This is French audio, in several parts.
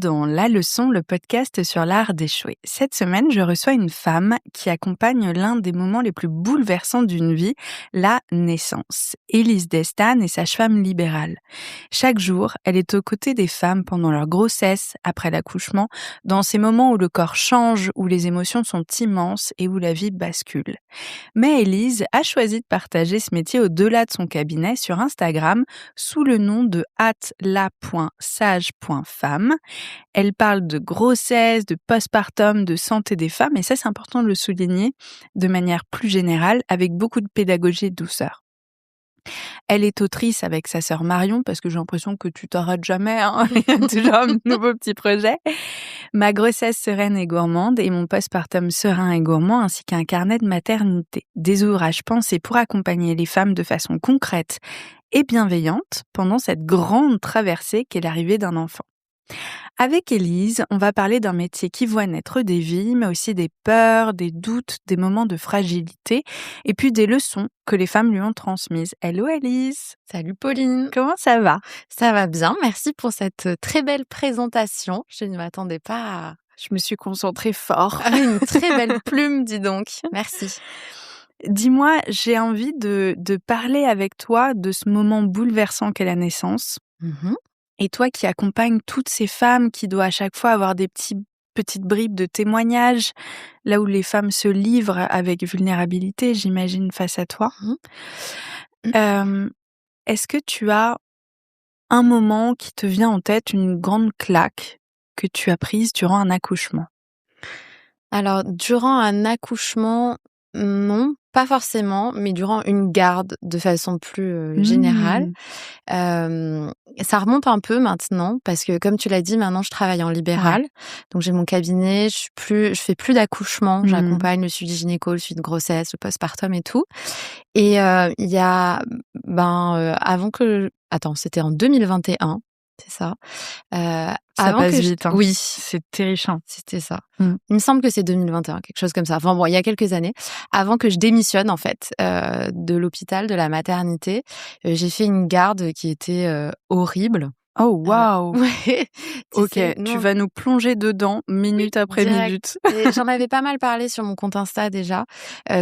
dans La Leçon, le podcast sur l'art d'échouer. Cette semaine, je reçois une femme qui accompagne l'un des moments les plus bouleversants d'une vie, la naissance. Élise Destan est sage-femme libérale. Chaque jour, elle est aux côtés des femmes pendant leur grossesse, après l'accouchement, dans ces moments où le corps change, où les émotions sont immenses et où la vie bascule. Mais Élise a choisi de partager ce métier au-delà de son cabinet sur Instagram sous le nom de @la.sage.femme. Elle parle de grossesse, de postpartum, de santé des femmes, et ça c'est important de le souligner de manière plus générale, avec beaucoup de pédagogie et de douceur. Elle est autrice avec sa sœur Marion, parce que j'ai l'impression que tu t'arrêtes jamais, hein. Il y a toujours un nouveau petit projet. Ma grossesse sereine et gourmande et mon postpartum serein et gourmand, ainsi qu'un carnet de maternité. Des ouvrages pensés pour accompagner les femmes de façon concrète et bienveillante pendant cette grande traversée qu'est l'arrivée d'un enfant. Avec Élise, on va parler d'un métier qui voit naître des vies, mais aussi des peurs, des doutes, des moments de fragilité, et puis des leçons que les femmes lui ont transmises. Hello Élise! Salut Pauline! Comment ça va? Ça va bien, merci pour cette très belle présentation. Je ne m'attendais pas à... Je me suis concentrée fort. Une très belle plume, dis donc. Merci. Dis-moi, j'ai envie de parler avec toi de ce moment bouleversant qu'est la naissance. Et toi qui accompagnes toutes ces femmes qui doivent à chaque fois avoir des petites bribes de témoignages, là où les femmes se livrent avec vulnérabilité, j'imagine, face à toi. Est-ce que tu as un moment qui te vient en tête, une grande claque que tu as prise durant un accouchement? Alors, durant un accouchement, non, pas forcément, mais durant une garde de façon plus générale. Ça remonte un peu maintenant parce que, comme tu l'as dit, maintenant je travaille en libéral. Ouais. Donc j'ai mon cabinet, je fais plus d'accouchement, j'accompagne le suivi gynéco, le suivi de grossesse, le postpartum et tout. Et il y a c'était en 2021, c'est ça. Ça Avant passe que vite, hein. Oui, C'est terrifiant. c'était ça. Il me semble que c'est 2021, quelque chose comme ça. Enfin bon, il y a quelques années, avant que je démissionne en fait de l'hôpital, de la maternité, j'ai fait une garde qui était horrible. Oh waouh! Ouais. Ok, tu vas nous plonger dedans minute après minute. Et j'en avais pas mal parlé sur mon compte Insta déjà.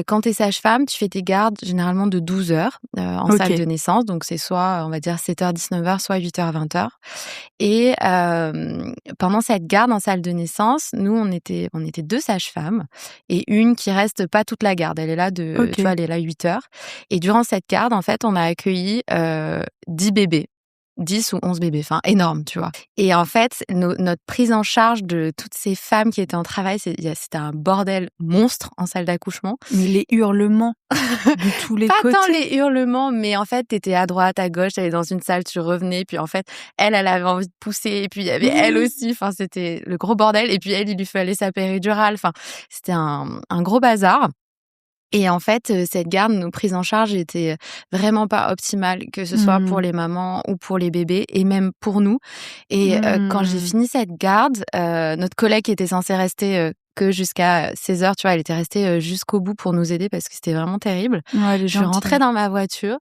Quand t'es sage-femme, tu fais tes gardes généralement de 12 heures en salle de naissance. Donc c'est soit, on va dire, 7h, 19h, soit 8h, 20h. Et pendant cette garde en salle de naissance, nous, on était 2 sages-femmes et une qui reste pas toute la garde. Elle est là tu vois, elle est là 8 heures. Et durant cette garde, en fait, on a accueilli 10 bébés. 10 ou 11 bébés, enfin énorme, tu vois. Et en fait, notre prise en charge de toutes ces femmes qui étaient en travail, c'était un bordel monstre en salle d'accouchement. Mais les hurlements de tous les Pas côtés. tant les hurlements, mais en fait, t'étais à droite, à gauche, t'allais dans une salle, tu revenais, puis en fait, elle avait envie de pousser, et puis il y avait elle aussi, enfin c'était le gros bordel, et puis elle, il lui fallait sa péridurale, enfin c'était un gros bazar. Et en fait, cette garde, nos prises en charge étaient vraiment pas optimales, que ce soit pour les mamans ou pour les bébés, et même pour nous. Et quand j'ai fini cette garde, notre collègue qui était censée rester que jusqu'à 16h, tu vois, elle était restée jusqu'au bout pour nous aider parce que c'était vraiment terrible. Ouais, Je suis rentrée dans ma voiture,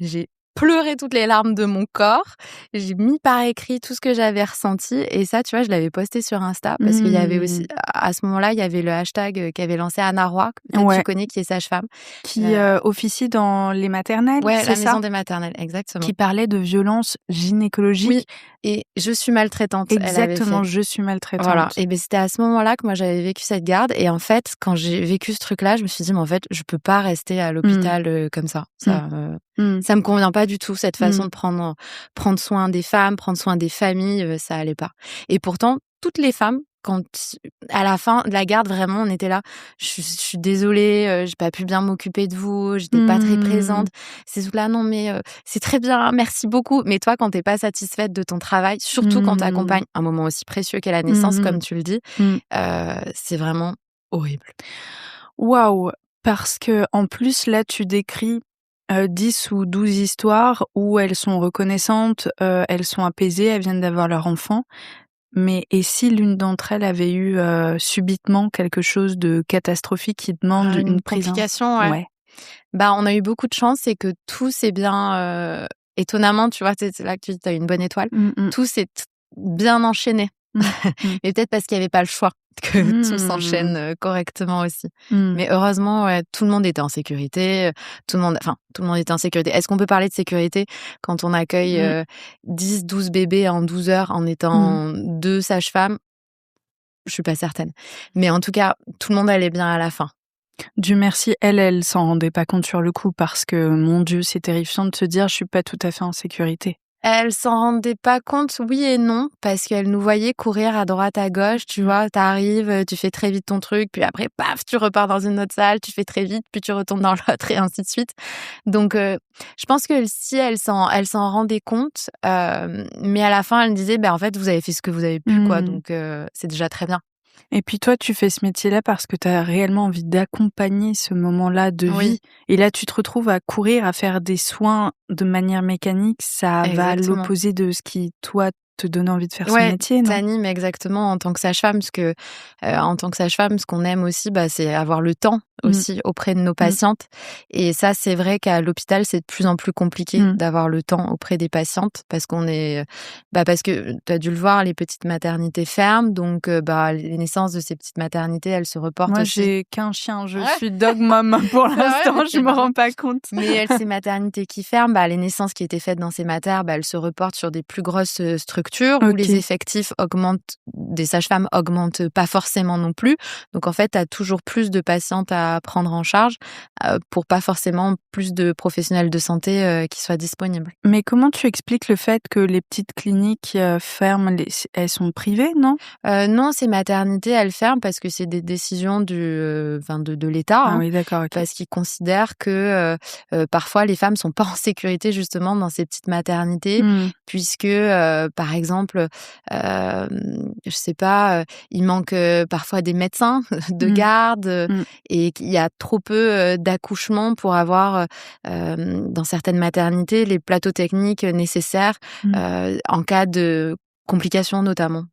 j'ai pleuré toutes les larmes de mon corps, j'ai mis par écrit tout ce que j'avais ressenti, et ça, tu vois, je l'avais posté sur Insta parce qu'il y avait aussi, à ce moment-là, il y avait le hashtag qu'avait lancé Anna Roy, que tu connais, qui est sage-femme. Qui officie dans les maternelles, Ouais, c'est la ça? maison des maternelles, exactement. Qui parlait de violences gynécologiques. Oui, et je suis maltraitante. Exactement, Elle avait fait. je suis maltraitante. Voilà, et ben c'était à ce moment-là que moi j'avais vécu cette garde, et en fait, quand j'ai vécu ce truc-là, je me suis dit, mais en fait, je peux pas rester à l'hôpital comme ça. Ça me convient pas du tout, cette façon de prendre soin des femmes, prendre soin des familles, ça allait pas. Et pourtant, toutes les femmes, quand à la fin de la garde, vraiment, on était là. Je suis désolée, j'ai pas pu bien m'occuper de vous, j'étais pas très présente. C'est tout là, non mais c'est très bien, merci beaucoup. Mais toi, quand t'es pas satisfaite de ton travail, surtout quand t'accompagnes un moment aussi précieux qu'est la naissance, comme tu le dis, c'est vraiment horrible. Waouh! Parce que en plus, là, tu décris 10 ou 12 histoires où elles sont reconnaissantes, elles sont apaisées, elles viennent d'avoir leur enfant. Mais et si l'une d'entre elles avait eu subitement quelque chose de catastrophique qui demande une prise en... complication, ouais. Bah, on a eu beaucoup de chance, c'est que tout s'est bien, étonnamment, tu vois, c'est là que tu dis, t'as eu une bonne étoile. Tout s'est bien enchaîné. Et peut-être parce qu'il n'y avait pas le choix que tout s'enchaîne correctement aussi. Mais heureusement, tout le monde était en sécurité. Tout le monde était en sécurité. Est-ce qu'on peut parler de sécurité quand on accueille 10, 12 bébés en 12 heures en étant 2 sages-femmes? Je suis pas certaine. Mais en tout cas, tout le monde allait bien à la fin. Dieu merci, elle s'en rendait pas compte sur le coup parce que, mon Dieu, c'est terrifiant de se dire: «Je suis pas tout à fait en sécurité». Elle s'en rendait pas compte, oui et non, parce qu'elle nous voyait courir à droite, à gauche, tu vois? T'arrives, tu fais très vite ton truc, puis après, paf, tu repars dans une autre salle, tu fais très vite, puis tu retournes dans l'autre et ainsi de suite. Donc, je pense que si elle s'en rendait compte, mais à la fin, elle me disait: «En fait, vous avez fait ce que vous avez pu, quoi, donc c'est déjà très bien». Et puis toi, tu fais ce métier-là parce que tu as réellement envie d'accompagner ce moment-là de vie. Et là, tu te retrouves à courir, à faire des soins de manière mécanique. Ça va à l'opposé de ce qui, toi, te donne envie de faire ce métier, non? T'animes exactement en tant que sage-femme, parce que en tant que sage-femme, ce qu'on aime aussi, c'est avoir le temps aussi auprès de nos patientes. Et ça, c'est vrai qu'à l'hôpital, c'est de plus en plus compliqué d'avoir le temps auprès des patientes, parce qu'on est, parce que tu as dû le voir, les petites maternités ferment, donc les naissances de ces petites maternités, elles se reportent. Moi, aussi. J'ai qu'un chien, je suis dog mom pour l'instant, je me rends pas compte. Mais ces maternités qui ferment, les naissances qui étaient faites dans ces maternes, elles se reportent sur des plus grosses structures où les effectifs augmentent, des sages-femmes augmentent pas forcément non plus. Donc en fait, tu as toujours plus de patientes à prendre en charge pour pas forcément plus de professionnels de santé qui soient disponibles. Mais comment tu expliques le fait que les petites cliniques ferment, elles sont privées, non? Non, ces maternités, elles ferment parce que c'est des décisions de l'État. Ah oui, d'accord, ok. Parce qu'ils considèrent que parfois les femmes sont pas en sécurité justement dans ces petites maternités, puisque par exemple, je sais pas, il manque parfois des médecins de garde et qu'il y a trop peu d'accouchements pour avoir dans certaines maternités les plateaux techniques nécessaires en cas de complications notamment.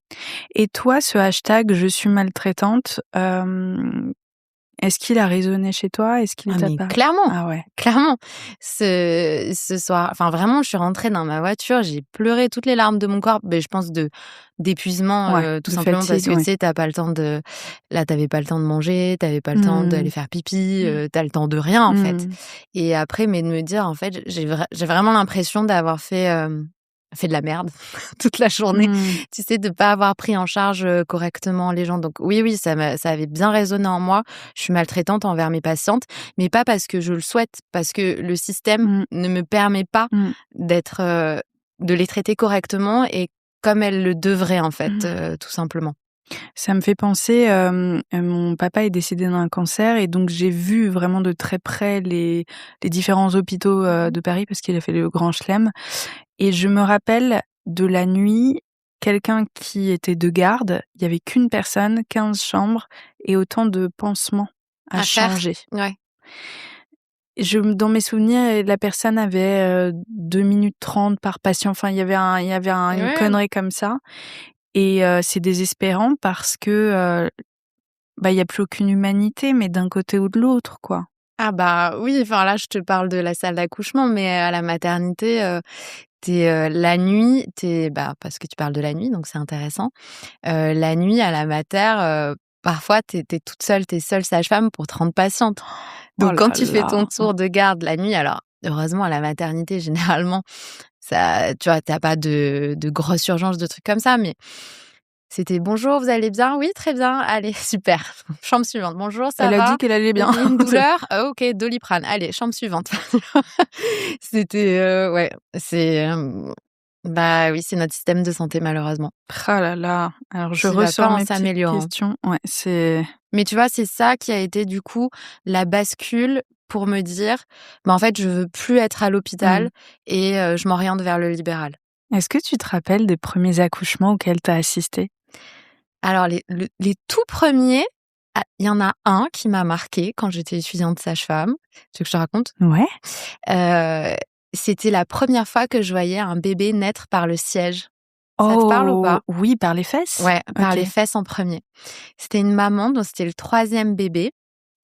Et toi, ce hashtag « Je suis maltraitante », est-ce qu'il a résonné chez toi? Est-ce qu'il t'a parlé? Clairement. Ah ouais. Clairement. Ce soir, vraiment, je suis rentrée dans ma voiture, j'ai pleuré toutes les larmes de mon corps. Je pense d'épuisement, tout simplement fatigue, parce que tu sais, t'as pas le temps de. Là, t'avais pas le temps de manger, t'avais pas le temps d'aller faire pipi, t'as le temps de rien en fait. Et après, mais de me dire, en fait, j'ai vraiment l'impression d'avoir fait de la merde toute la journée, tu sais, de pas avoir pris en charge correctement les gens. Donc oui, ça avait bien résonné en moi. Je suis maltraitante envers mes patientes, mais pas parce que je le souhaite, parce que le système ne me permet pas de les traiter correctement et comme elles le devraient en fait, tout simplement. Ça me fait penser, mon papa est décédé d'un cancer et donc j'ai vu vraiment de très près les différents hôpitaux de Paris parce qu'il a fait le Grand Chelem. Et je me rappelle de la nuit, quelqu'un qui était de garde, il y avait qu'une personne, 15 chambres et autant de pansements à changer. Ouais. Dans mes souvenirs, la personne avait 2 minutes 30 par patient. Enfin, il y avait une connerie comme ça. Et c'est désespérant parce que il y a plus aucune humanité, mais d'un côté ou de l'autre, quoi. Ah oui, là je te parle de la salle d'accouchement, mais à la maternité, t'es la nuit, parce que tu parles de la nuit, donc c'est intéressant. La nuit à la mater, parfois t'es toute seule, t'es seule sage-femme pour 30 patientes. Donc quand tu fais ton tour de garde la nuit, alors heureusement à la maternité généralement, ça, tu vois, t'as pas de grosses urgences, de trucs comme ça, mais c'était: «Bonjour, vous allez bien? Oui, très bien. Allez, super. Chambre suivante. Bonjour, ça va? Elle a dit qu'elle allait bien. Une douleur? OK, Doliprane. Allez, chambre suivante». C'était, c'est, oui, c'est notre système de santé malheureusement. Ah là là. Alors je ressors mes petites questions. Ouais, c'est. Mais tu vois, c'est ça qui a été du coup la bascule pour me dire: en fait, je veux plus être à l'hôpital et je m'oriente vers le libéral. Est-ce que tu te rappelles des premiers accouchements auxquels tu as assisté? Alors les tout premiers, il y en a un qui m'a marquée quand j'étais étudiante sage-femme. Tu veux que je te raconte? Ouais. C'était la première fois que je voyais un bébé naître par le siège. Ça te parle ou pas? Oui, par les fesses? Ouais, par les fesses en premier. C'était une maman dont c'était le 3e bébé.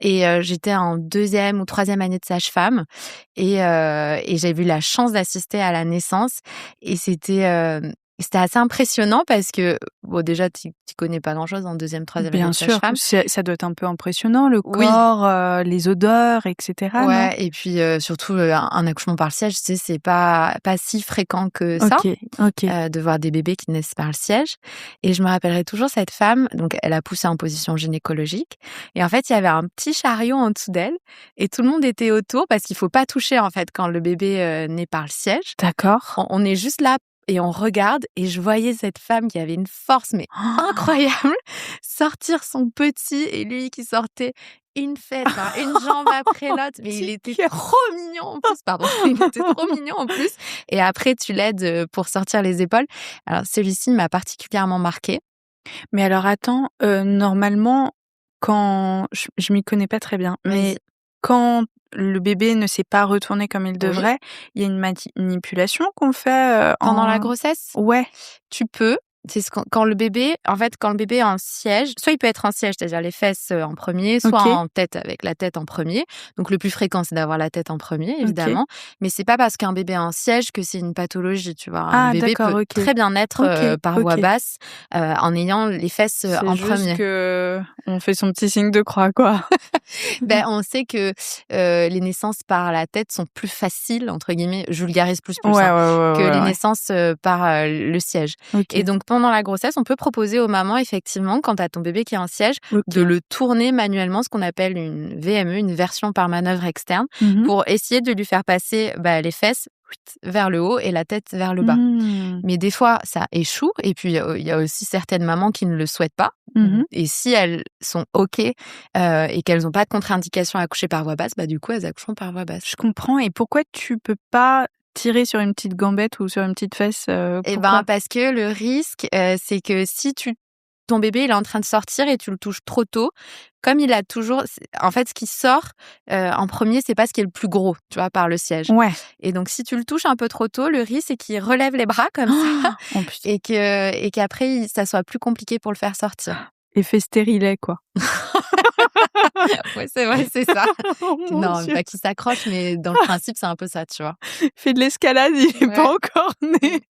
Et j'étais en 2e ou 3e année de sage-femme et j'ai eu la chance d'assister à la naissance et c'était C'était assez impressionnant parce que, bon, déjà, tu connais pas grand-chose en 2e, 3e année Bien de sûr, sage-femme. ça doit être un peu impressionnant, le corps, les odeurs, etc., non? Ouais, et puis, surtout, un accouchement par le siège, tu sais, c'est pas si fréquent que ça, OK. de voir des bébés qui naissent par le siège. Et je me rappellerai toujours cette femme, donc elle a poussé en position gynécologique et en fait, il y avait un petit chariot en dessous d'elle et tout le monde était autour parce qu'il faut pas toucher, en fait, quand le bébé, naît par le siège. D'accord. On est juste là et on regarde et je voyais cette femme qui avait une force mais incroyable sortir son petit et lui qui sortait une fête, une jambe après l'autre, mais il était trop mignon en plus, pardon, il était trop mignon en plus. Et après tu l'aides pour sortir les épaules. Alors celui-ci m'a particulièrement marquée. Mais alors attends, normalement, quand je m'y connais pas très bien, mais quand le bébé ne s'est pas retourné comme il devrait, il y a une manipulation qu'on fait, pendant la grossesse? Ouais. Tu peux. C'est quand le bébé est en siège, soit il peut être en siège, c'est-à-dire les fesses en premier, soit en tête avec la tête en premier. Donc le plus fréquent, c'est d'avoir la tête en premier, évidemment. Mais c'est pas parce qu'un bébé est en siège que c'est une pathologie, tu vois. Un bébé peut très bien naître par voie basse en ayant les fesses en premier. C'est juste que on fait son petit signe de croix, quoi. On sait que les naissances par la tête sont plus faciles, entre guillemets, je vulgarise plus, que les naissances par le siège. Et donc, pendant la grossesse, on peut proposer aux mamans, effectivement, quand tu as ton bébé qui est en siège, de le tourner manuellement, ce qu'on appelle une VME, une version par manœuvre externe, pour essayer de lui faire passer les fesses vers le haut et la tête vers le bas. Mais des fois, ça échoue. Et puis, il y a aussi certaines mamans qui ne le souhaitent pas. Et si elles sont OK et qu'elles n'ont pas de contre-indication à accoucher par voie basse, du coup, elles accoucheront par voie basse. Je comprends. Et pourquoi tu peux pas tirer sur une petite gambette ou sur une petite fesse? Parce que le risque, c'est que si ton bébé, il est en train de sortir et tu le touches trop tôt, comme il a toujours... En fait, ce qui sort en premier, c'est pas ce qui est le plus gros, tu vois, par le siège. Ouais. Et donc, si tu le touches un peu trop tôt, le risque, c'est qu'il relève les bras comme ça et qu'après, ça soit plus compliqué pour le faire sortir. Effet stérilet, quoi. Ouais, c'est vrai, c'est ça. Non, pas qu'il s'accroche, mais dans le principe, c'est un peu ça, tu vois. Fait de l'escalade, il est pas encore né.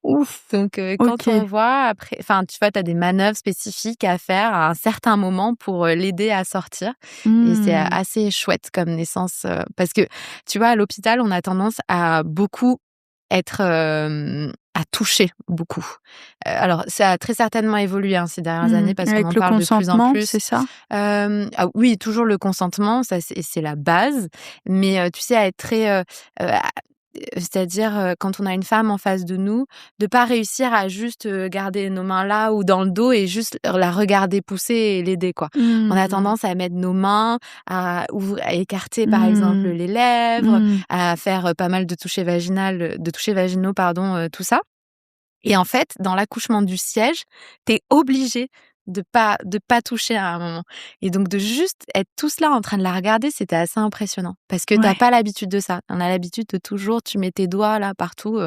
Ouf. Donc, quand on voit après, tu vois, t'as des manœuvres spécifiques à faire à un certain moment pour l'aider à sortir. Et c'est assez chouette comme naissance. Parce que, tu vois, à l'hôpital, on a tendance à beaucoup être... à toucher beaucoup. Alors, ça a très certainement évolué ces dernières années parce qu'on en parle de plus en plus. C'est ça? Oui, toujours le consentement, ça c'est la base. Mais tu sais, à être très... c'est-à-dire, quand on a une femme en face de nous, de pas réussir à juste garder nos mains là ou dans le dos et juste la regarder pousser et l'aider, quoi. On a tendance à mettre nos mains, à écarter, par exemple, les lèvres, à faire pas mal de touchés vaginaux, tout ça. Et en fait, dans l'accouchement du siège, t'es obligé de pas toucher à un moment. Et donc, de juste être tous là en train de la regarder, c'était assez impressionnant. Parce que t'as pas l'habitude de ça. On a l'habitude de toujours, tu mets tes doigts là partout,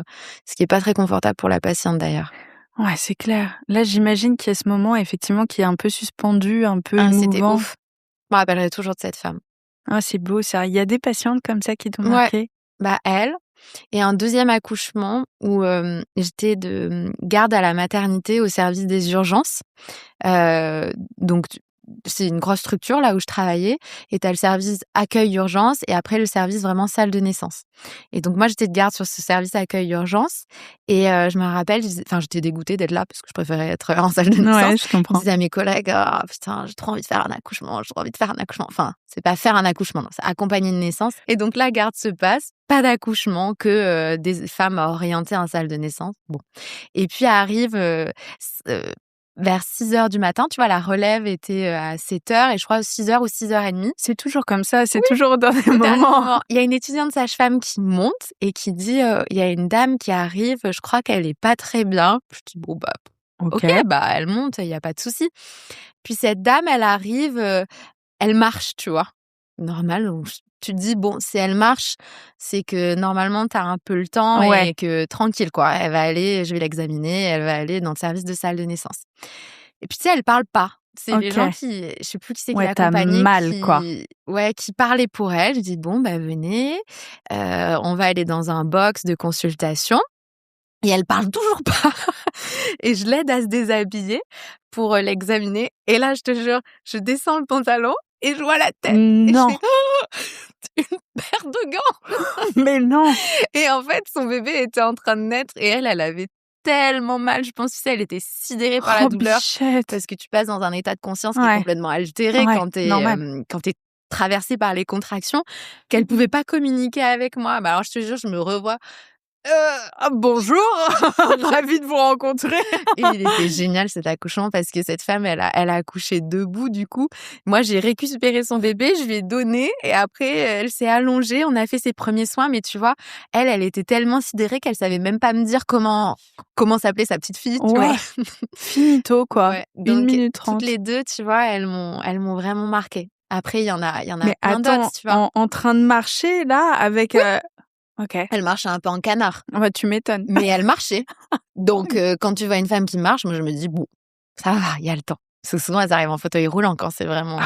ce qui est pas très confortable pour la patiente d'ailleurs. Ouais, c'est clair. Là, j'imagine qu'il y a ce moment, effectivement, qui est un peu suspendu, un peu émouvant. C'était ouf. Je me rappellerai toujours de cette femme. Ah, c'est beau ça. Il y a des patientes comme ça qui t'ont marqué? Elle. Et un deuxième accouchement où j'étais de garde à la maternité au service des urgences. Donc, c'est une grosse structure là où je travaillais. Et tu as le service accueil urgence et après le service vraiment salle de naissance. Et donc, moi, j'étais de garde sur ce service accueil urgence. Et je me rappelle, j'étais dégoûtée d'être là parce que je préférais être en salle de naissance. Ouais, je comprends. Je disais à mes collègues, oh, putain, j'ai trop envie de faire un accouchement, Enfin, c'est pas faire un accouchement, non, c'est accompagner une naissance. Et donc, la garde se passe. Pas d'accouchement, que des femmes orientées en salle de naissance. Bon. Et puis arrive vers 6h du matin, tu vois, la relève était à 7h et je crois 6h ou 6h30. C'est toujours comme ça, c'est toujours dans des moments. Il y a une étudiante sage-femme qui monte et qui dit, il y a une dame qui arrive, je crois qu'elle est pas très bien. Je dis, bon, ok, elle monte, il y a pas de souci. Puis cette dame, elle arrive, elle marche, tu vois. Normal, donc tu te dis, bon, si elle marche, c'est que normalement, tu as un peu le temps et que tranquille, quoi. Elle va aller, je vais l'examiner, elle va aller dans le service de salle de naissance. Et puis, tu sais, elle parle pas. C'est les gens qui, je sais plus qui c'est qui l'accompagnait. Mal, quoi. Qui parlait pour elle. Je dis, bon, venez, on va aller dans un box de consultation. Et elle parle toujours pas. Et je l'aide à se déshabiller pour l'examiner. Et là, je te jure, je descends le pantalon et je vois la tête. Non. Et je fais une paire de gants. Mais non. Et en fait, son bébé était en train de naître et elle avait tellement mal. Je pense, tu sais, elle était sidérée par la douleur. Bichette. Parce que tu passes dans un état de conscience qui est complètement altéré quand t'es traversée par les contractions, qu'elle pouvait pas communiquer avec moi. Bah alors, je te jure, je me revois. Bonjour, ravie de vous rencontrer. Et il était génial cet accouchement parce que cette femme, elle a accouché debout du coup. Moi, j'ai récupéré son bébé, je lui ai donné et après, elle s'est allongée, on a fait ses premiers soins. Mais tu vois, elle était tellement sidérée qu'elle savait même pas me dire comment s'appelait sa petite fille. Tu vois. Finito quoi. Ouais. 1 minute 30. Toutes les deux, tu vois, elles m'ont vraiment marquée. Après, il y en a mais plein d'autres, tu vois. En train de marcher là avec. Ok. Elle marchait un peu en canard. Bah, tu m'étonnes. Mais elle marchait. Donc, quand tu vois une femme qui marche, moi, je me dis, bon, ça va, il y a le temps. Parce que souvent, elles arrivent en fauteuil roulant quand c'est vraiment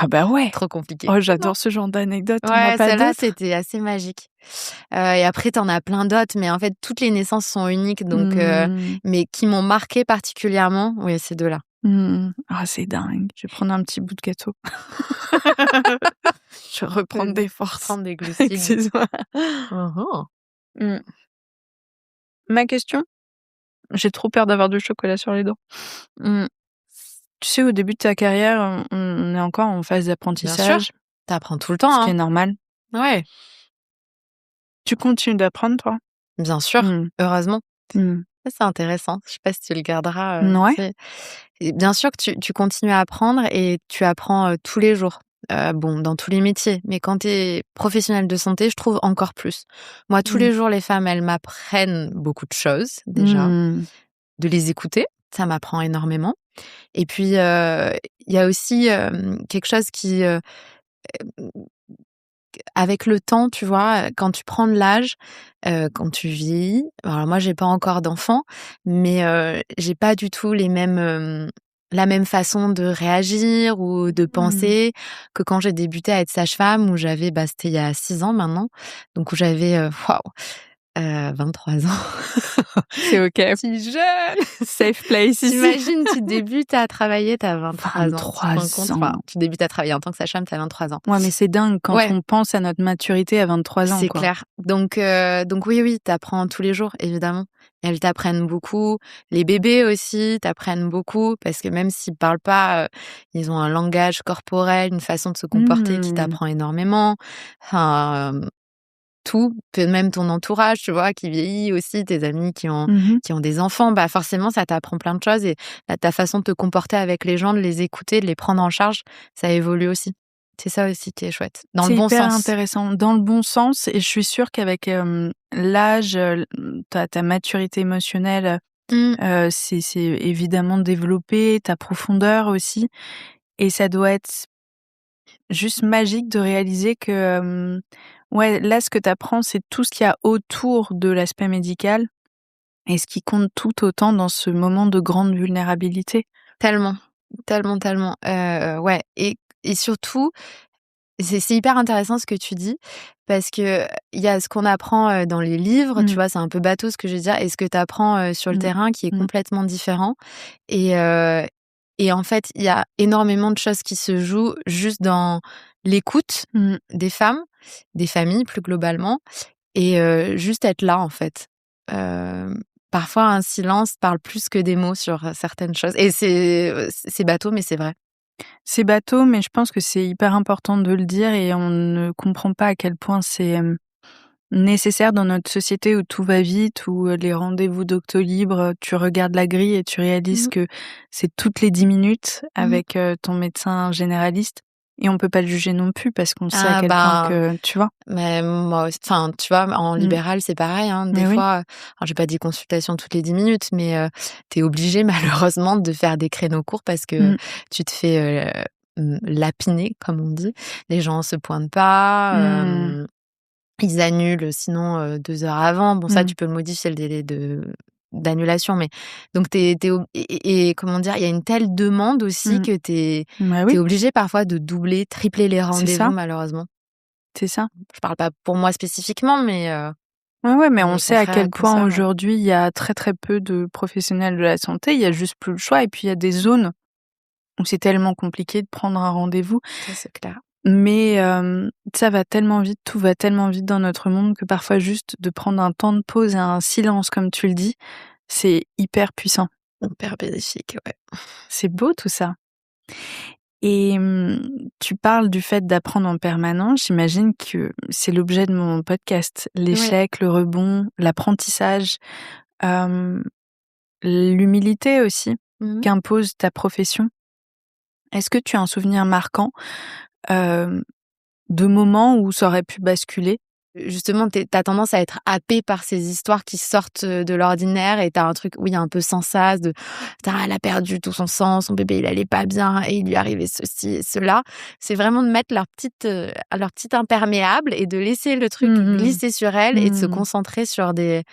trop compliqué. Oh, j'adore ce genre d'anecdote. Ouais, celle-là, c'était assez magique. Et après, t'en as plein d'autres, mais en fait, toutes les naissances sont uniques. Donc, mais qui m'ont marqué particulièrement, oui, ces deux-là. Ah, c'est dingue. Je vais prendre un petit bout de gâteau. Je vais reprendre des forces. Prendre des glucides. Excuse-moi. Ma question, j'ai trop peur d'avoir du chocolat sur les dents. Tu sais, au début de ta carrière, on est encore en phase d'apprentissage. Bien sûr. T'apprends tout le temps. Ce qui est normal. Ouais. Tu continues d'apprendre, toi? Bien sûr, heureusement. Ça, c'est intéressant. Je sais pas si tu le garderas. Ouais. Bien sûr que tu continues à apprendre et tu apprends tous les jours. Bon, dans tous les métiers, mais quand tu es professionnel de santé, je trouve encore plus. Moi, tous les jours, les femmes, elles m'apprennent beaucoup de choses, déjà. De les écouter, ça m'apprend énormément. Et puis, il y a aussi quelque chose qui... avec le temps, tu vois, quand tu prends de l'âge, quand tu vieillis... Alors moi, j'ai pas encore d'enfant, mais j'ai pas du tout la même façon de réagir ou de penser que quand j'ai débuté à être sage-femme, où j'avais, c'était il y a 6 ans maintenant, donc où j'avais 23 ans. C'est ok. Si jeune. Safe place. T'imagines, tu débutes à travailler, t'as 23 ans. 23 ans. Tu débutes à travailler en tant que sage-femme, t'as 23 ans. Ouais, mais c'est dingue quand on pense à notre maturité à 23 ans. C'est clair. Donc oui, t'apprends tous les jours, évidemment. Elles t'apprennent beaucoup. Les bébés aussi t'apprennent beaucoup parce que même s'ils parlent pas, ils ont un langage corporel, une façon de se comporter qui t'apprend énormément. Enfin, tout, même ton entourage, tu vois, qui vieillit aussi, tes amis qui ont des enfants, forcément, ça t'apprend plein de choses et ta façon de te comporter avec les gens, de les écouter, de les prendre en charge, ça évolue aussi. C'est ça aussi qui est chouette. Dans le bon sens. C'est hyper intéressant. Dans le bon sens, et je suis sûre qu'avec l'âge, ta maturité émotionnelle, c'est évidemment développé, ta profondeur aussi. Et ça doit être juste magique de réaliser que, là, ce que tu apprends, c'est tout ce qu'il y a autour de l'aspect médical et ce qui compte tout autant dans ce moment de grande vulnérabilité. Tellement. Ouais. Et surtout, c'est hyper intéressant ce que tu dis parce que il y a ce qu'on apprend dans les livres, tu vois, c'est un peu bateau ce que je veux dire, et ce que tu apprends sur le terrain qui est complètement différent. Et en fait, il y a énormément de choses qui se jouent juste dans l'écoute des femmes, des familles plus globalement, et juste être là en fait. Parfois, un silence parle plus que des mots sur certaines choses. Et c'est bateau, mais c'est vrai. C'est bateau, mais je pense que c'est hyper important de le dire et on ne comprend pas à quel point c'est nécessaire dans notre société où tout va vite, où les rendez-vous Doctolib, tu regardes la grille et tu réalises que c'est toutes les 10 minutes avec ton médecin généraliste. Et on peut pas le juger non plus parce qu'on sait à quel point que, tu vois. Mais moi, enfin, tu vois, en libéral, c'est pareil. Des fois, alors j'ai pas dit consultation toutes les 10 minutes, mais t'es obligé malheureusement de faire des créneaux courts parce que tu te fais lapiner, comme on dit. Les gens se pointent pas. Ils annulent sinon 2 heures avant. Bon, ça, tu peux le modifier, le délai d'annulation, mais donc t'es et comment dire, il y a une telle demande aussi que t'es obligé parfois de doubler, tripler les rendez-vous, malheureusement. C'est ça. Je parle pas pour moi spécifiquement, mais Ouais, mais on Mes sait à confrères quel et point consoeurs, aujourd'hui, il y a très, très peu de professionnels de la santé. Il y a juste plus le choix et puis il y a des zones où c'est tellement compliqué de prendre un rendez-vous. ça c'est clair. Mais ça va tellement vite, tout va tellement vite dans notre monde que parfois juste de prendre un temps de pause et un silence, comme tu le dis, c'est hyper puissant. Hyper bénéfique, ouais. C'est beau tout ça. Et tu parles du fait d'apprendre en permanence. J'imagine que c'est l'objet de mon podcast. Oui. L'échec, le rebond, l'apprentissage, hem, l'humilité aussi Mmh. qu'impose ta profession. Est-ce que tu as un souvenir marquant, hem, de moments où ça aurait pu basculer? Justement, tu as tendance à être happé par ces histoires qui sortent, de l'ordinaire et tu as un truc, oui, un peu sans sas de: «Putain, elle a perdu tout son sang, son bébé, il allait pas bien et il lui arrivait ceci et cela». C'est vraiment de mettre leur petite imperméable et de laisser le truc Mmh glisser sur elle et de se mh. concentrer sur des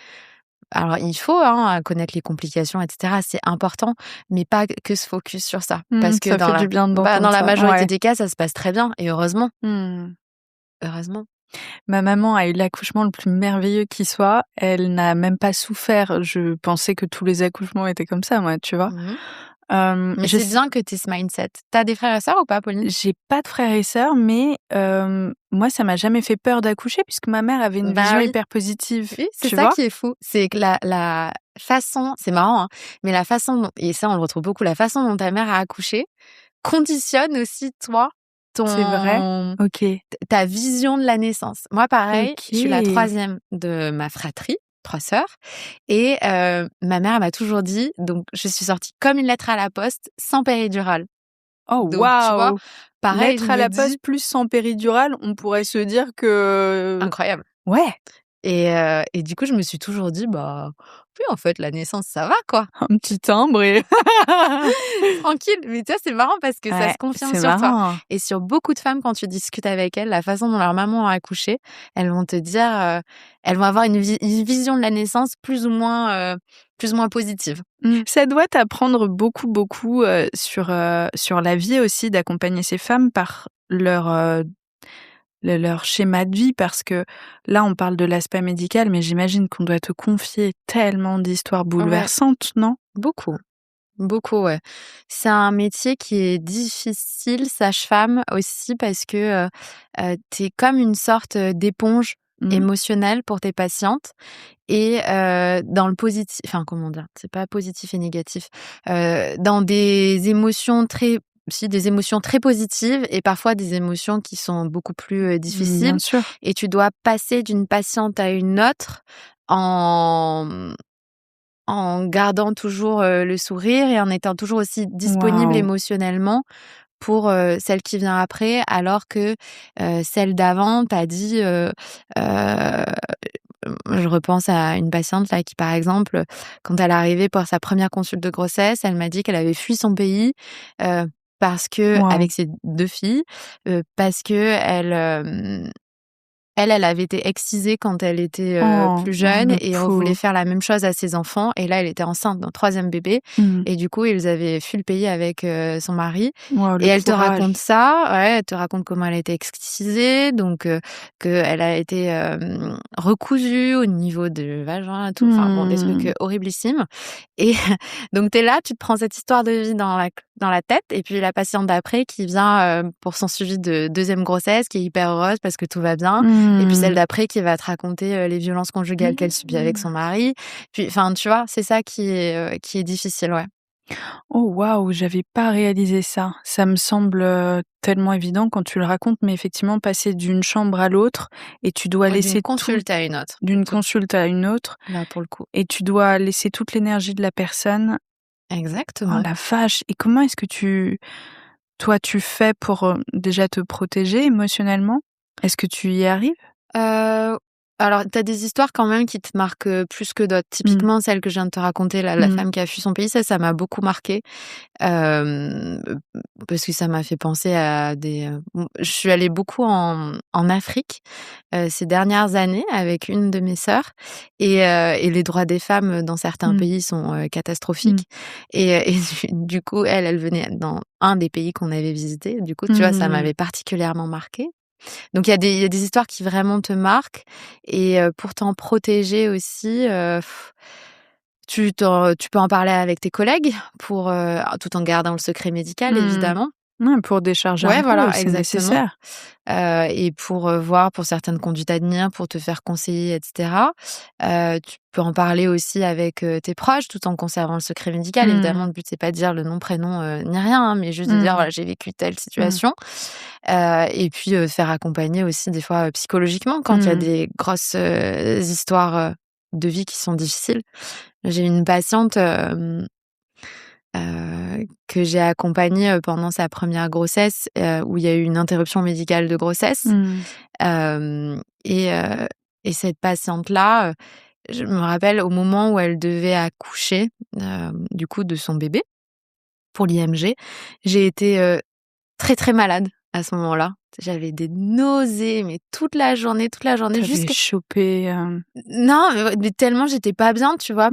alors il faut, hein, connaître les complications et cetera, c'est important, mais pas que se focus sur ça. Parce que Ça fait du bien d'entendre dans la ça. majorité Ouais. des cas, ça se passe très bien et heureusement, Mmh. heureusement. Ma maman a eu l'accouchement le plus merveilleux qui soit. Elle n'a même pas souffert. Je pensais que tous les accouchements étaient comme ça, moi, tu vois? Mmh. Hem, Mais je c'est s bien que tu aies ce mindset. Tu as des frères et sœurs ou pas, Pauline? J'ai pas de frères et sœurs, mais moi, ça m'a jamais fait peur d'accoucher puisque ma mère avait une Bah vision oui, hyper positive, oui, c'est tu ça vois? qui est fou. C'est que la façon c'est marrant, hein, mais la façon dont et ça on le retrouve beaucoup, la façon dont ta mère a accouché conditionne aussi toi, C'est vrai? ton OK. ta vision de la naissance. Moi pareil, je suis la OK. troisième de ma fratrie, 3 sœurs et ma mère elle m'a toujours dit donc je suis sortie comme une lettre à la poste sans péridurale. Oh Donc tu vois, waouh! pareil, je Lettre à me la poste dis: plus sans péridurale, on pourrait se dire que «Incroyable». ouais, Et du coup, je me suis toujours dit: «Bah, oui, en fait, la naissance, ça va, quoi, un petit timbre et tranquille». Mais tu vois, c'est marrant parce que ça ouais, se confirme c'est sur toi marrant. et sur beaucoup de femmes, quand tu discutes avec elles, la façon dont leur maman a accouché, elles vont te dire, elles vont avoir une vision de la naissance plus ou moins positive. Ça doit t'apprendre beaucoup, beaucoup, sur la vie aussi d'accompagner ces femmes par leur schéma de vie parce que là, on parle de l'aspect médical, mais j'imagine qu'on doit te confier tellement d'histoires Ouais, bouleversantes, non? beaucoup, beaucoup, ouais. C'est un métier qui est difficile, sage-femme, aussi parce que, tu es comme une sorte, d'éponge Mmh. émotionnelle pour tes patientes. Et dans le positif enfin, comment dire? C'est pas positif et négatif. Dans des émotions des émotions très positives et parfois des émotions qui sont beaucoup plus, difficiles Bien sûr. et tu dois passer d'une patiente à une autre en en gardant toujours, le sourire et en étant toujours aussi disponible Waouh! émotionnellement pour, celle qui vient après alors que, celle d'avant t'a dit, je repense à une patiente là qui, par exemple, quand elle est arrivée pour sa première consulte de grossesse, elle m'a dit qu'elle avait fui son pays, parce que Waouh! avec ses 2 filles, parce qu'elle, elle avait été excisée quand elle était, Oh, plus oh jeune le et on voulait pauvre. faire la même chose à ses enfants et là, elle était enceinte d'un 3e bébé Mmh. et du coup, ils avaient fui le pays avec, son mari Waouh, et le elle te raconte courage. ça, ouais, elle te raconte comment elle a été excisée, donc qu'elle a été, recousue au niveau du vagin et tout, enfin bon, des trucs, Mmh. horriblissimes et donc tu es là, tu te prends cette histoire de vie dans la tête et puis la patiente d'après qui vient, pour son suivi de 2e grossesse, qui est hyper heureuse parce que tout va bien et puis celle Mmh. d'après qui va te raconter, les violences conjugales qu'elle subit avec son mari. Puis enfin, tu vois, c'est ça qui est difficile, ouais. Oh waouh, j'avais pas réalisé ça. Ça me semble, tellement évident quand tu le racontes, mais effectivement passer d'une chambre à l'autre et tu dois Ou d'une laisser tout consulte à une autre, d'une tout consulte à une autre là, pour le coup. et tu dois laisser toute l'énergie de la personne. Oh Exactement. la vache! Et comment est-ce que tu fais pour, déjà te protéger émotionnellement? Est-ce que tu y arrives? Heu, alors tu as des histoires quand même qui te marquent, plus que d'autres. Mmh. Typiquement celle que je viens de te raconter, la Mmh. femme qui a fui son pays, ça m'a beaucoup marquée. Hem, parce que ça m'a fait penser à je suis allée beaucoup en Afrique, ces dernières années avec une de mes sœurs et les droits des femmes, dans certains Mmh. pays sont, Mmh. catastrophiques et du coup, elle venait dans un des pays qu'on avait visité. Du coup, tu vois, ça Mmh. m'avait particulièrement marquée. Donc il y a des histoires qui vraiment te marquent et pour t'en protéger aussi, tu peux en parler avec tes collègues pour, tout en gardant le secret médical évidemment. Ouais, pour décharger Ouais, un peu, voilà, c'est exactement. nécessaire. Et pour, voir pour certaines conduites à tenir, pour te faire conseiller et cetera. Tu peux en parler aussi avec, tes proches tout en conservant le secret médical. Évidemment, le but c'est pas de dire le nom, prénom, ni rien, hein, mais juste de dire: «Voilà, j'ai vécu telle situation». Et puis, faire accompagner aussi des fois, psychologiquement quand il y a des grosses, histoires, de vie qui sont difficiles. J'ai une patiente, que j'ai accompagnée, pendant sa première grossesse, où il y a eu une interruption médicale de grossesse. Hem et cette patiente-là, je me rappelle au moment où elle devait accoucher, du coup de son bébé pour l'IMG, j'ai été, très, très malade à ce moment-là. J'avais des nausées, mais toute la journée Tu avais jusqu'à chopé, non, mais tellement j'étais pas bien, tu vois,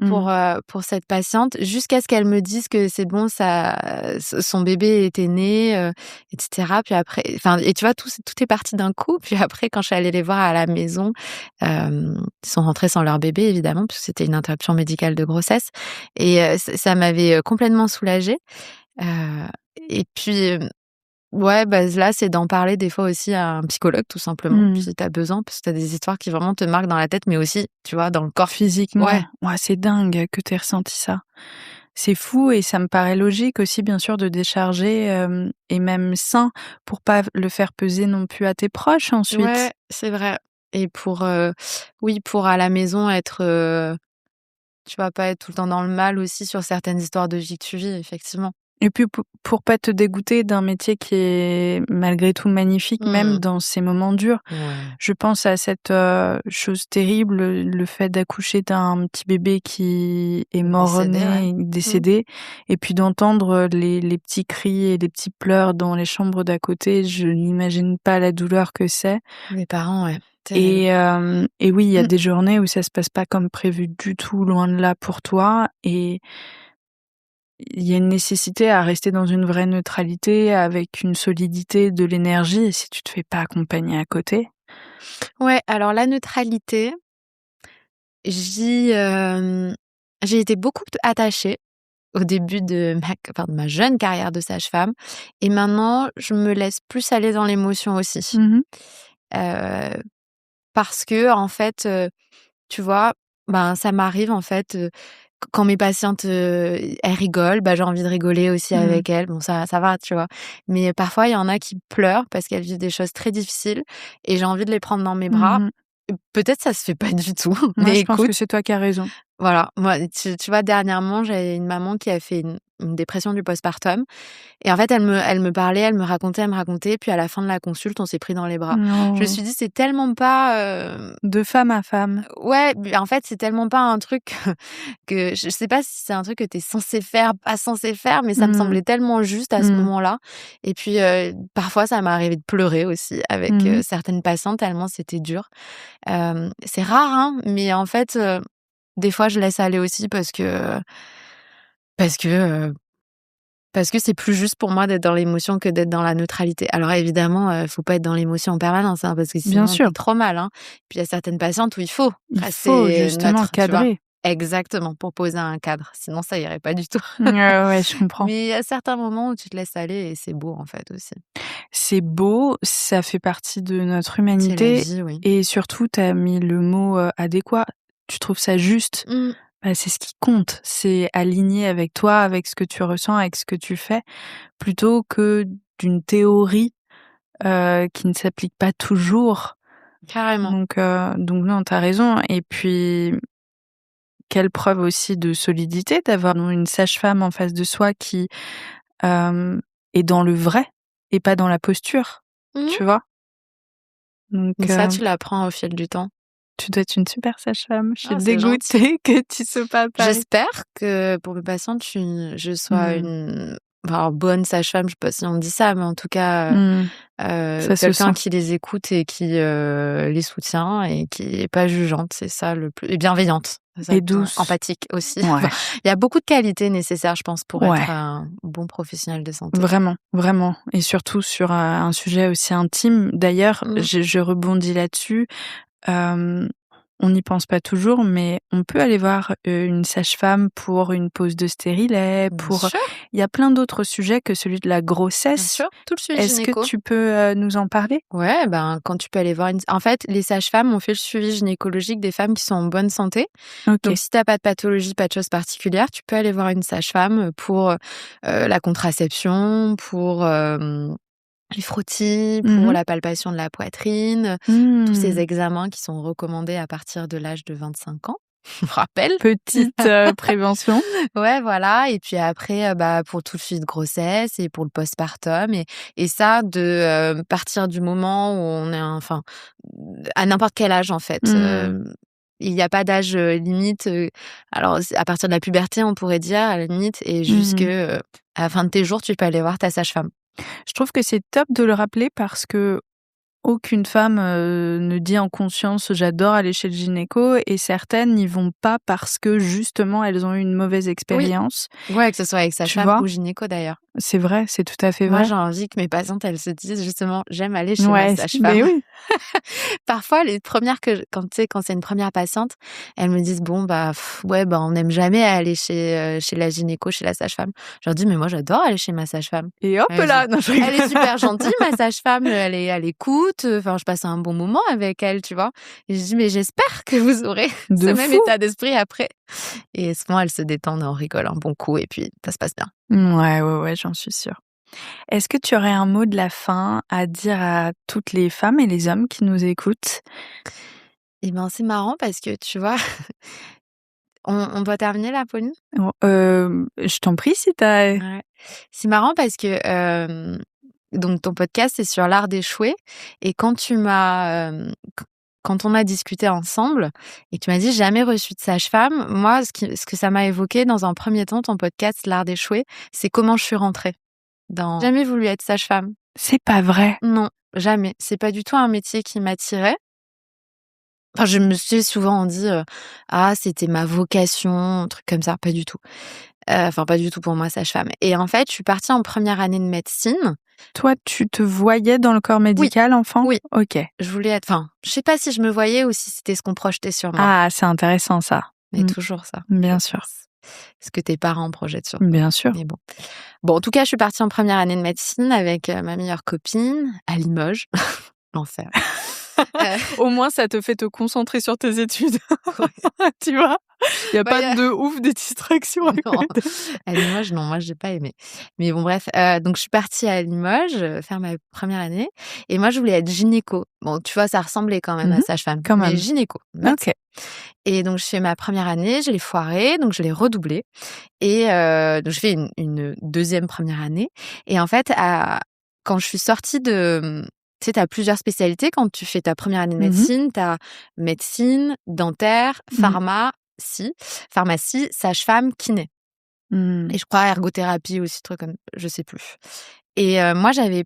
pour cette patiente, jusqu'à ce qu'elle me dise que c'est bon, son bébé était né, et cetera. Puis après enfin et tu vois, tout est parti d'un coup. Puis après, quand je suis allée les voir à la maison, ils sont rentrés sans leur bébé évidemment, puisque c'était une interruption médicale de grossesse et ça m'avait, complètement soulagée. Heu et puis, ouais, bah, là, c'est d'en parler des fois aussi à un psychologue tout simplement, si tu as besoin, parce que tu as des histoires qui vraiment te marquent dans la tête, mais aussi, tu vois, dans le corps. Physiquement. Ouais. Ouais, c'est dingue que tu aies ressenti ça. C'est fou et ça me paraît logique aussi, bien sûr, de décharger, et même sain pour pas le faire peser non plus à tes proches Ouais, ensuite. c'est vrai et pour, oui, pour à la maison être, tu vas pas être tout le temps dans le mal aussi sur certaines histoires de vie que tu vis, effectivement. Et puis pour pas te dégoûter d'un métier qui est malgré tout magnifique, même Mmh. dans ces moments durs. Ouais. Je pense à cette, chose terrible, le fait d'accoucher d'un petit bébé qui est Décédé, ouais. mort-né, décédé et puis d'entendre les petits cris et les petits pleurs dans les chambres d'à côté. Je n'imagine pas la douleur que c'est Les parents, ouais, terrible. et oui, il y a des journées où ça se passe pas comme prévu du tout, loin de là pour toi et il y a une nécessité à rester dans une vraie neutralité avec une solidité, de l'énergie et si tu te fais pas accompagner à côté. Ouais, alors la neutralité, j'y, j'ai été beaucoup attachée au début de ma jeune carrière de sage-femme et maintenant je me laisse plus aller dans l'émotion aussi. Mmh. Heu, Parce que en fait, tu vois, ben, ça m'arrive en fait, quand mes patientes, elles rigolent, bah, j'ai envie de rigoler aussi Mmh. avec elles. Bon ça va, tu vois? Mais parfois il y en a qui pleurent parce qu'elles vivent des choses très difficiles et j'ai envie de les prendre dans mes bras. Mmh. Peut-être ça se fait pas du tout, Moi, mais je pense que écoute. c'est toi qui as raison. Voilà, moi, tu vois, dernièrement, j'avais une maman qui a fait une dépression du postpartum et en fait, elle me parlait, elle me racontait, puis à la fin de la consulte, on s'est pris dans les bras. Je me Non, suis dit: «C'est tellement pas, de femme à femme. ouais, mais en fait, c'est tellement pas un truc que je sais pas si c'est un truc que tu es censé faire, pas censé faire, mais ça me Mmh. semblait tellement juste à ce Mmh. moment-là et puis, parfois, ça m'est arrivé de pleurer aussi avec, Mmh. certaines patientes tellement c'était dur. C'est rare, hein, mais en fait, des fois, je laisse aller aussi parce que, heu, parce que c'est plus juste pour moi d'être dans l'émotion que d'être dans la neutralité. Alors évidemment, faut pas être dans l'émotion en permanence, hein, parce que Bien sinon tu sûr, es trop mal, hein. Puis il y a certaines patientes où il faut il faut rester justement neutre, tu vois? cadrer. Exactement, pour poser un cadre, sinon ça irait pas du tout. Ouais, ouais, je comprends. Mais il y a certains moments où tu te laisses aller et c'est beau, en fait, aussi. C'est beau, ça fait partie de notre C'est la humanité vie, oui. et surtout tu as mis le mot, adéquat. Tu trouves ça juste. Mmh. Bah, c'est ce qui compte, c'est aligné avec toi, avec ce que tu ressens, avec ce que tu fais, plutôt que d'une théorie, qui ne s'applique pas toujours. Carrément. Donc non, tu as raison et puis, quelle preuve aussi de solidité d'avoir une sage-femme en face de soi qui, hem, est dans le vrai et pas dans la posture, Mmh. tu vois? Donc Mais ça, tu l'apprends au fil du temps. tu dois être une super sage-femme. Je suis Ah, c'est gentil. dégoûtée que tu sois pas pareil. J'espère que pour mes patientes, je sois Mmh. une, enfin, bonne sage-femme, je sais pas si on dit ça, mais en tout cas, Mmh. quelqu'un qui les écoute et qui les soutient et qui est pas jugeante, c'est ça le plus, et bienveillante. Et douce. Empathique aussi. Ouais. Il y a beaucoup de qualités nécessaires, je pense, pour être un bon professionnel de santé. Vraiment, vraiment. Et surtout sur un sujet aussi intime. D'ailleurs, je rebondis là-dessus. On n'y pense pas toujours, mais on peut aller voir une sage-femme pour une pose de stérilet, il y a plein d'autres sujets que celui de la grossesse. Bien sûr, tout le suivi Est-ce gynéco. que tu peux nous en parler? Ouais, quand tu peux aller voir en fait, les sages-femmes ont fait le suivi gynécologique des femmes qui sont en bonne santé. Okay. Donc, si t'as pas de pathologie, pas de choses particulières, tu peux aller voir une sage-femme pour la contraception, pour les frottis, pour la palpation de la poitrine, tous ces examens qui sont recommandés à partir de l'âge de 25 ans. Je me rappelle. Petite prévention. Ouais, voilà. Et puis après, pour tout le suivi de grossesse et pour le postpartum. Et ça, de partir du moment où on est, à n'importe quel âge, en fait. Il n'y a pas d'âge limite. Alors, à partir de la puberté, on pourrait dire, à la limite, et à la fin de tes jours, tu peux aller voir ta sage-femme. Je trouve que c'est top de le rappeler parce que aucune femme ne dit en conscience « j'adore aller chez le gynéco » et certaines n'y vont pas parce que justement elles ont eu une mauvaise expérience. Oui. Ouais, que ce soit avec sage-femme ou gynéco d'ailleurs. C'est vrai, c'est tout à fait vrai. Moi, j'ai envie que mes patientes, elles se disent justement « j'aime aller chez ma sage-femme ». Mais oui. Parfois, les premières quand c'est une première patiente, elles me disent bon on n'aime jamais aller chez la gynéco, chez la sage-femme. Je leur dis mais moi j'adore aller chez ma sage-femme. Et hop là, elle est super gentille, ma sage-femme, elle est à l'écoute. Enfin, je passe un bon moment avec elle, tu vois. Et je dis mais j'espère que vous aurez ce même état d'esprit après. Et souvent elles se détendent, on rigole un bon coup et puis ça se passe bien. Ouais, j'en suis sûre. Est-ce que tu aurais un mot de la fin à dire à toutes les femmes et les hommes qui nous écoutent? C'est marrant parce que, tu vois, on doit terminer là, Pauline? Je t'en prie si t'as... Ouais. C'est marrant parce que donc ton podcast, c'est sur l'art d'échouer. Et quand on a discuté ensemble et tu m'as dit jamais reçu de sage-femme, moi, ce que ça m'a évoqué dans un premier temps, ton podcast, l'art d'échouer, c'est comment je suis rentrée. Jamais voulu être sage-femme. C'est pas vrai? Non, jamais. C'est pas du tout un métier qui m'attirait. Enfin, je me suis souvent dit c'était ma vocation, un truc comme ça. Pas du tout. Pas du tout pour moi, sage-femme. Et en fait, je suis partie en première année de médecine. Toi, tu te voyais dans le corps médical, enfant? Oui. Ok. Je voulais être... je sais pas si je me voyais ou si c'était ce qu'on projetait sur moi. Ah, c'est intéressant ça. Mais toujours ça. Bien sûr. Ce que tes parents projettent sur toi. Bien sûr. Mais bon, en tout cas, je suis partie en première année de médecine avec ma meilleure copine à Limoges. L'enfer. Au moins, ça te fait te concentrer sur tes études. Tu vois? Il n'y a pas de ouf des distractions. À Limoges, non, moi, j'ai pas aimé. Mais bon, bref. Donc, je suis partie à Limoges faire ma première année. Et moi, je voulais être gynéco. Bon, tu vois, ça ressemblait quand même à sage-femme. Quand même. Mais gynéco. Ok. Et donc, je fais ma première année, je l'ai foirée, donc je l'ai redoublée. Et donc, je fais une deuxième première année. Et en fait, quand je suis sortie de... Tu sais, tu as plusieurs spécialités. Quand tu fais ta première année de médecine, tu as médecine, dentaire, pharmacie, sage-femme, kiné. Et je crois ergothérapie aussi, truc comme... Je sais plus. Et moi, j'avais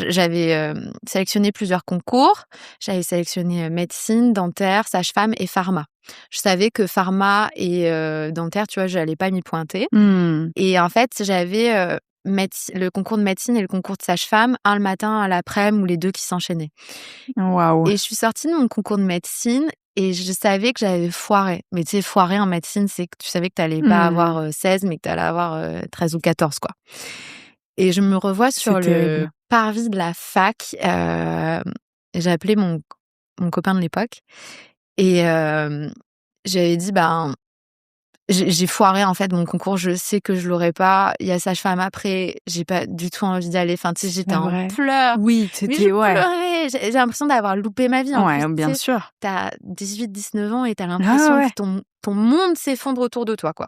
j'avais sélectionné plusieurs concours. J'avais sélectionné médecine, dentaire, sage-femme et pharma. Je savais que pharma et dentaire, tu vois, je n'allais pas m'y pointer. Et en fait, j'avais le concours de médecine et le concours de sage-femme, un le matin, un l'après-midi, ou les deux qui s'enchaînaient. Waouh. Et je suis sortie de mon concours de médecine et je savais que j'avais foiré. Mais tu sais, foirer en médecine, c'est que tu savais que tu n'allais pas avoir 16, mais que tu allais avoir 13 ou 14, quoi. Et je me revois sur le parvis de la fac. J'ai appelé mon copain de l'époque et j'avais dit j'ai foiré en fait mon concours, je sais que je l'aurais pas. Il y a sage-femme après, j'ai pas du tout envie d'aller. Enfin, tu sais, j'étais en pleurs. Oui, c'était je pleurais. J'ai l'impression d'avoir loupé ma vie. En plus, bien sûr. T'as 18-19 ans et t'as l'impression que ton monde s'effondre autour de toi, quoi.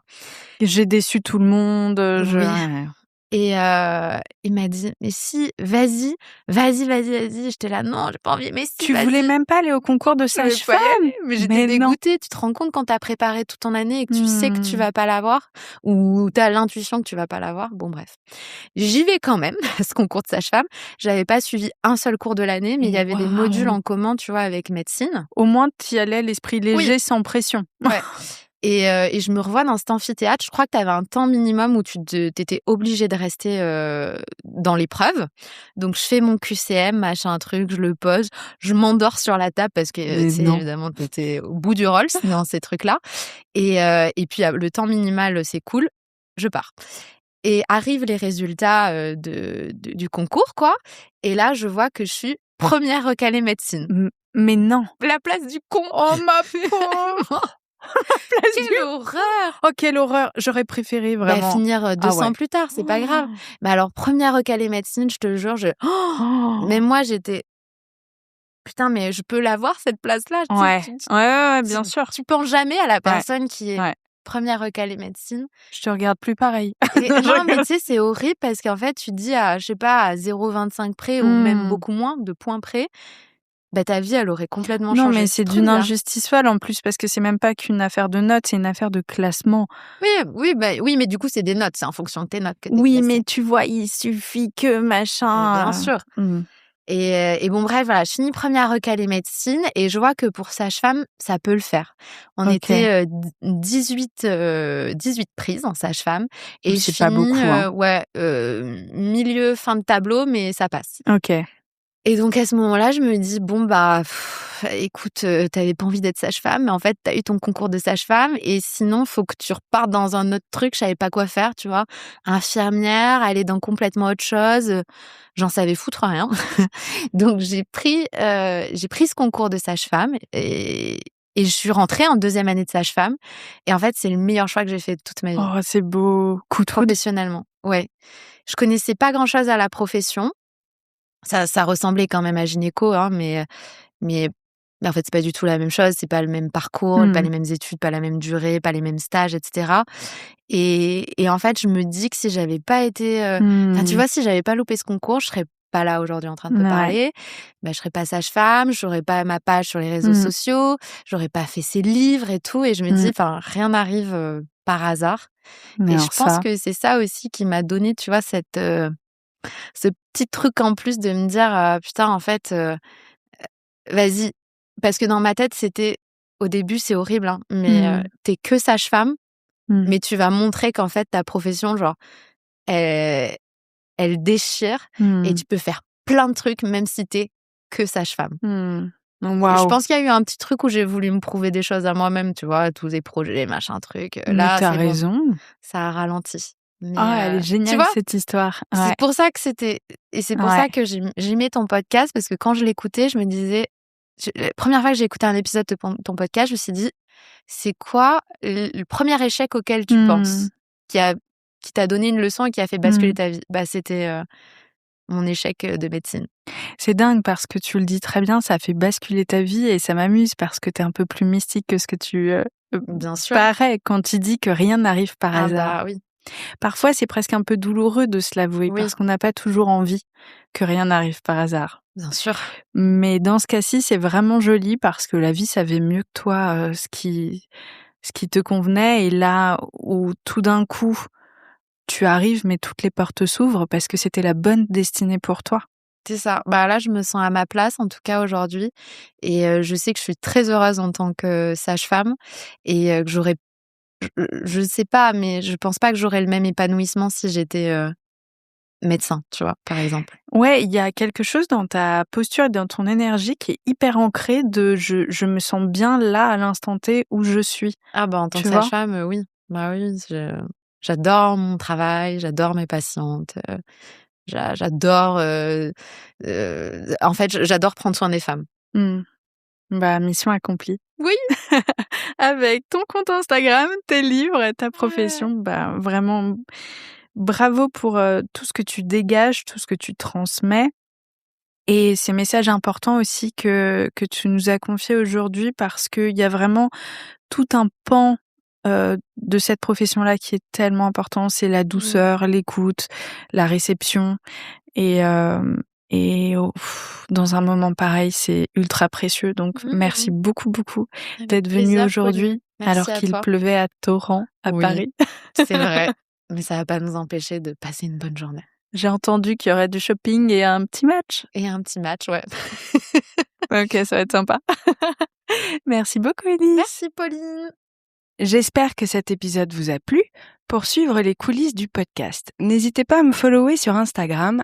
J'ai déçu tout le monde. Et il m'a dit: «Mais si, vas-y, vas-y, vas-y, vas-y». J'étais là: «Non, j'ai pas envie». «Mais si, Tu vas-y». voulais même pas aller au concours de Je voulais pas y sage-femme? aller, mais j'étais Mais non. dégoûtée. Tu te rends compte quand tu as préparé toute ton année et que tu sais que tu vas pas l'avoir ou tu as l'intuition que tu vas pas l'avoir? Bon bref. J'y vais quand même à ce concours de sage-femme. J'avais pas suivi un seul cours de l'année, mais il y avait des modules en commun, tu vois, avec médecine. Au moins, tu y allais l'esprit léger, Oui. sans pression. Ouais. Et je me revois dans cet amphithéâtre. Je crois que tu avais un temps minimum où tu étais obligée de rester dans l'épreuve. Donc, je fais mon QCM, machin truc, je le pose. Je m'endors sur la table parce que, tu sais, évidemment, tu étais au bout du Rolls dans ces trucs-là. Et puis, le temps minimal s'écoule, je pars. Et arrivent les résultats du concours, quoi. Et là, je vois que je suis première recalée médecine. Mais non. La place du con. Oh, ma pauvre. Quelle horreur! Oh, quelle horreur! J'aurais préféré vraiment finir 200 plus tard, c'est pas grave. Mais alors, première recalée médecine, je te jure, même moi, j'étais: «Putain, mais je peux l'avoir cette place-là?» Ouais, ouais, bien sûr. Tu penses jamais à la personne qui est première recalée médecine. Je te regarde plus pareil. Non, mais tu sais, c'est horrible parce qu'en fait, tu te dis à, je sais pas, à 0,25 près ou même beaucoup moins de points près, bah, ta vie, elle aurait complètement changé. Non, mais c'est d'une injustice folle en plus, parce que c'est même pas qu'une affaire de notes, c'est une affaire de classement. Oui, mais du coup, c'est des notes, c'est en fonction de tes notes que t'es Oui, classé. mais tu vois, il suffit que machin. Bien sûr. Et bon, bref, voilà, je finis première recalée médecine et je vois que pour sage-femme, ça peut le faire. On était 18 prises en sage-femme et je pas beaucoup, hein. milieu, fin de tableau, mais ça passe. Ok. Et donc, à ce moment-là, je me dis, bon, bah, écoute, t'avais pas envie d'être sage-femme, mais en fait, t'as eu ton concours de sage-femme et sinon, faut que tu repartes dans un autre truc. Je savais pas quoi faire, tu vois. Infirmière, aller dans complètement autre chose. J'en savais foutre rien. Donc, j'ai pris ce concours de sage-femme et je suis rentrée en 2e année de sage-femme. Et en fait, c'est le meilleur choix que j'ai fait de toute ma vie. Oh, c'est beau. Coup de foudre. Professionnellement, ouais. Je connaissais pas grand-chose à la profession. Ça ressemblait quand même à gynéco, hein, mais en fait, c'est pas du tout la même chose. C'est pas le même parcours, pas les mêmes études, pas la même durée, pas les mêmes stages, etc. Et en fait, je me dis que si j'avais pas été, tu vois, si j'avais pas loupé ce concours, je serais pas là aujourd'hui en train de te parler. Bah, je serais pas sage-femme, j'aurais pas ma page sur les réseaux sociaux, j'aurais pas fait ces livres et tout. Et je me dis, enfin, rien n'arrive par hasard. Et je pense que c'est ça aussi qui m'a donné, tu vois, ce petit truc en plus de me dire putain, en fait, vas-y. Parce que dans ma tête, c'était au début, c'est horrible, hein, mais t'es que sage-femme, mais tu vas montrer qu'en fait, ta profession, genre, elle déchire et tu peux faire plein de trucs, même si t'es que sage-femme. Wow. Je pense qu'il y a eu un petit truc où j'ai voulu me prouver des choses à moi-même, tu vois, tous les projets, machin, truc. Là, t'as raison. Bon, ça a ralenti. Mais, elle est géniale, tu vois, cette histoire. c'est pour ça que c'est pour ça que j'aimais ton podcast, parce que quand je l'écoutais, je me disais, la première fois que j'ai écouté un épisode de ton podcast, je me suis dit, c'est quoi le premier échec auquel tu penses, qui t'a donné une leçon et qui a fait basculer ta vie? Bah, c'était mon échec de médecine. C'est dingue parce que tu le dis très bien, ça a fait basculer ta vie et ça m'amuse parce que t'es un peu plus mystique que ce que tu Bien sûr. parais quand tu dis que rien n'arrive par hasard. Bah oui. Parfois, c'est presque un peu douloureux de se l'avouer parce qu'on n'a pas toujours envie que rien n'arrive par hasard. Bien sûr. Mais dans ce cas-ci, c'est vraiment joli parce que la vie savait mieux que toi ce qui te convenait, et là où tout d'un coup tu arrives mais toutes les portes s'ouvrent parce que c'était la bonne destinée pour toi. C'est ça. Bah là, je me sens à ma place, en tout cas aujourd'hui. Et je sais que je suis très heureuse en tant que sage-femme et que j'aurais... Je sais pas, mais je pense pas que j'aurais le même épanouissement si j'étais médecin, tu vois, par exemple. Ouais, il y a quelque chose dans ta posture et dans ton énergie qui est hyper ancré de je me sens bien là à l'instant T où je suis. Ah bah en tant que sage-femme, oui. Bah oui, j'adore mon travail, j'adore mes patientes. J'adore, en fait, j'adore prendre soin des femmes. Bah, mission accomplie. Oui. Avec ton compte Instagram, tes livres, ta profession, bah, vraiment bravo pour tout ce que tu dégages, tout ce que tu transmets. Et ces messages importants aussi que tu nous as confiés aujourd'hui, parce qu'il y a vraiment tout un pan de cette profession-là qui est tellement important, c'est la douceur, l'écoute, la réception. Et dans un moment pareil, c'est ultra précieux. Donc, merci beaucoup, beaucoup d'être venu aujourd'hui, alors qu'il pleuvait à torrent à Paris. C'est vrai, mais ça va pas nous empêcher de passer une bonne journée. J'ai entendu qu'il y aurait du shopping et un petit match. Et un petit match, ouais. Ok, ça va être sympa. Merci beaucoup, Élise. Merci, Pauline. J'espère que cet épisode vous a plu. Pour suivre les coulisses du podcast, n'hésitez pas à me follower sur Instagram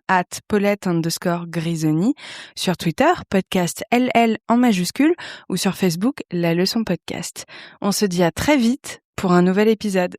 @Paulette_Grisoni, sur Twitter, podcast LL en majuscule, ou sur Facebook, La Leçon Podcast. On se dit à très vite pour un nouvel épisode.